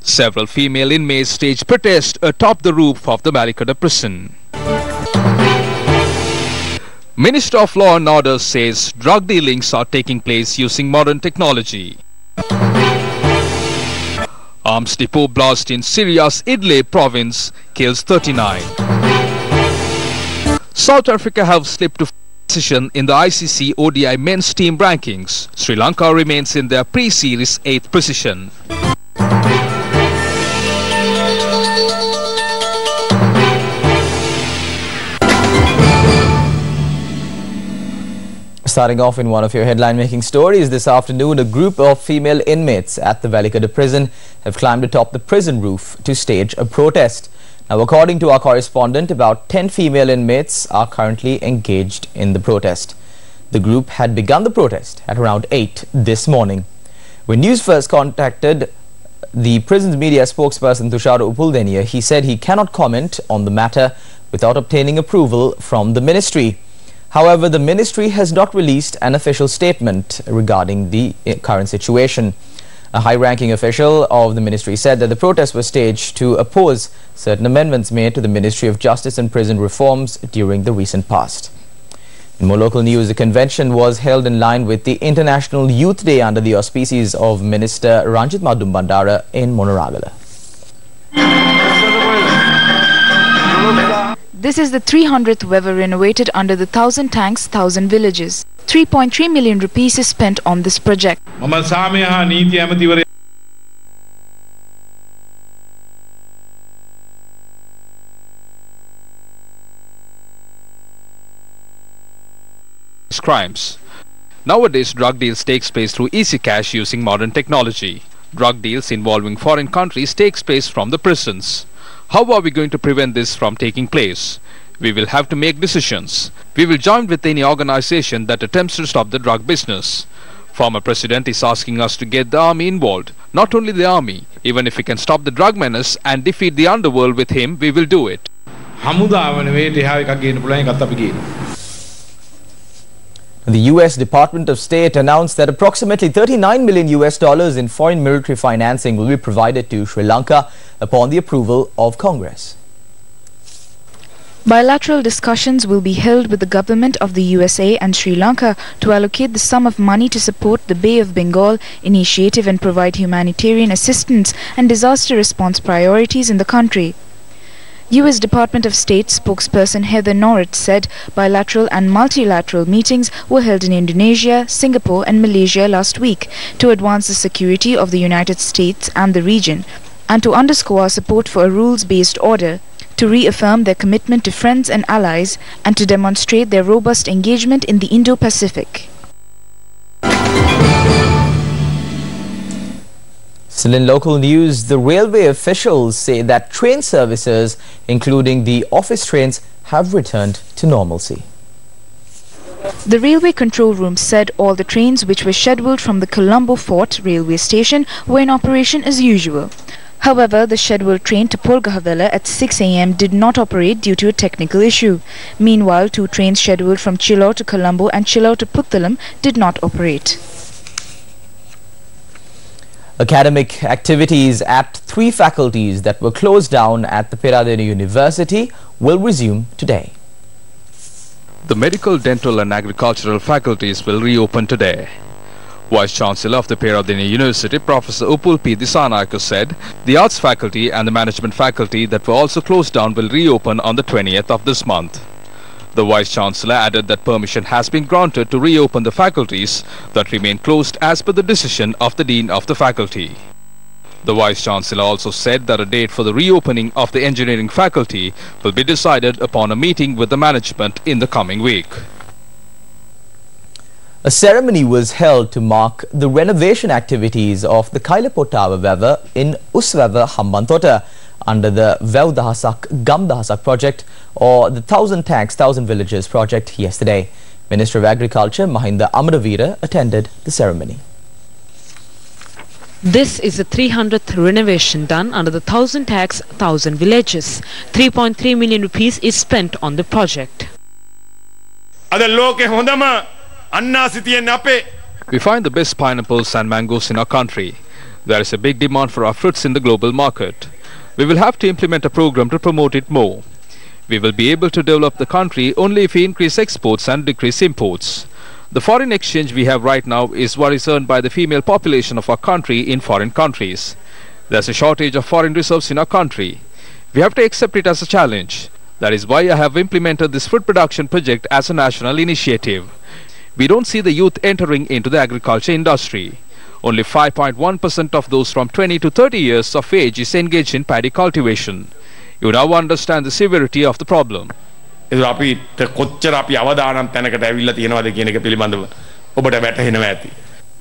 Several female inmates staged protest atop the roof of the Ballycuddy prison. Minister of Law and Order says drug dealings are taking place using modern technology. Arms depot blast in Syria's Idlib province kills 39. South Africa have slipped to position in the ICC ODI men's team rankings. Sri Lanka remains in their pre-series 8th position. Starting off in one of your headline-making stories this afternoon, a group of female inmates at the Ballycuddy prison have climbed atop the prison roof to stage a protest. Now, according to our correspondent, about 10 female inmates are currently engaged in the protest. The group had begun the protest at around 8 this morning. When Newsfirst contacted the prison's media spokesperson Tushar Upuldeniya, he said he cannot comment on the matter without obtaining approval from the ministry. However, the ministry has not released an official statement regarding the current situation. A high-ranking official of the ministry said that the protest was staged to oppose certain amendments made to the Ministry of Justice and Prison Reforms during the recent past. In more local news, the convention was held in line with the International Youth Day under the auspices of Minister Ranjit Madum Bandara in Monoragala. This is the 300th Weather renovated under the 1,000 Tanks, 1,000 Villages. 3.3 million rupees is spent on this project. Crimes. Nowadays, drug deals takes place through easy cash using modern technology. Drug deals involving foreign countries takes place from the prisons. How are we going to prevent this from taking place? We will have to make decisions. We will join with any organization that attempts to stop the drug business. Former President is asking us to get the army involved. Not only the army, even if we can stop the drug menace and defeat the underworld with him, we will do it. The US Department of State announced that approximately $39 million in foreign military financing will be provided to Sri Lanka upon the approval of Congress. Bilateral discussions will be held with the government of the USA and Sri Lanka to allocate the sum of money to support the Bay of Bengal initiative and provide humanitarian assistance and disaster response priorities in the country. U.S. Department of State spokesperson Heather Nauert said bilateral and multilateral meetings were held in Indonesia, Singapore and Malaysia last week to advance the security of the United States and the region, and to underscore our support for a rules-based order, to reaffirm their commitment to friends and allies, and to demonstrate their robust engagement in the Indo-Pacific. Still in local news, the railway officials say that train services, including the office trains, have returned to normalcy. The railway control room said all the trains which were scheduled from the Colombo Fort railway station were in operation as usual. However, the scheduled train to Polgahavela at 6 a.m. did not operate due to a technical issue. Meanwhile, 2 trains scheduled from Chilor to Colombo and Chilor to Puttalam did not operate. Academic activities at 3 faculties that were closed down at the Peradeniya University will resume today. The medical, dental and agricultural faculties will reopen today. Vice-Chancellor of the Peradeniya University, Professor Upul P. Disanayake said the arts faculty and the management faculty that were also closed down will reopen on the 20th of this month. The Vice-Chancellor added that permission has been granted to reopen the faculties that remain closed as per the decision of the Dean of the faculty. The Vice-Chancellor also said that a date for the reopening of the engineering faculty will be decided upon a meeting with the management in the coming week. A ceremony was held to mark the renovation activities of the Kailapotawa Weather in Usweather Hambantota under the Vevdahasak Gamdahasak project, or the 1,000 Tanks, 1,000 Villages project yesterday. Minister of Agriculture Mahinda Amaravira attended the ceremony. This is the 300th renovation done under the 1,000 Tanks, 1,000 Villages. 3.3 million rupees is spent on the project. We find the best pineapples and mangoes in our country. There is a big demand for our fruits in the global market. We will have to implement a program to promote it more. We will be able to develop the country only if we increase exports and decrease imports. The foreign exchange we have right now is what is earned by the female population of our country in foreign countries. There's a shortage of foreign reserves in our country. We have to accept it as a challenge. That is why I have implemented this food production project as a national initiative. We don't see the youth entering into the agriculture industry. Only 5.1% of those from 20 to 30 years of age is engaged in paddy cultivation. You now understand the severity of the problem. අපි කොච්චර අපි අවදානම් තැනකට ඇවිල්ලා තියෙනවද කියන එක පිළිබඳව ඔබට වැටහෙනවා ඇති.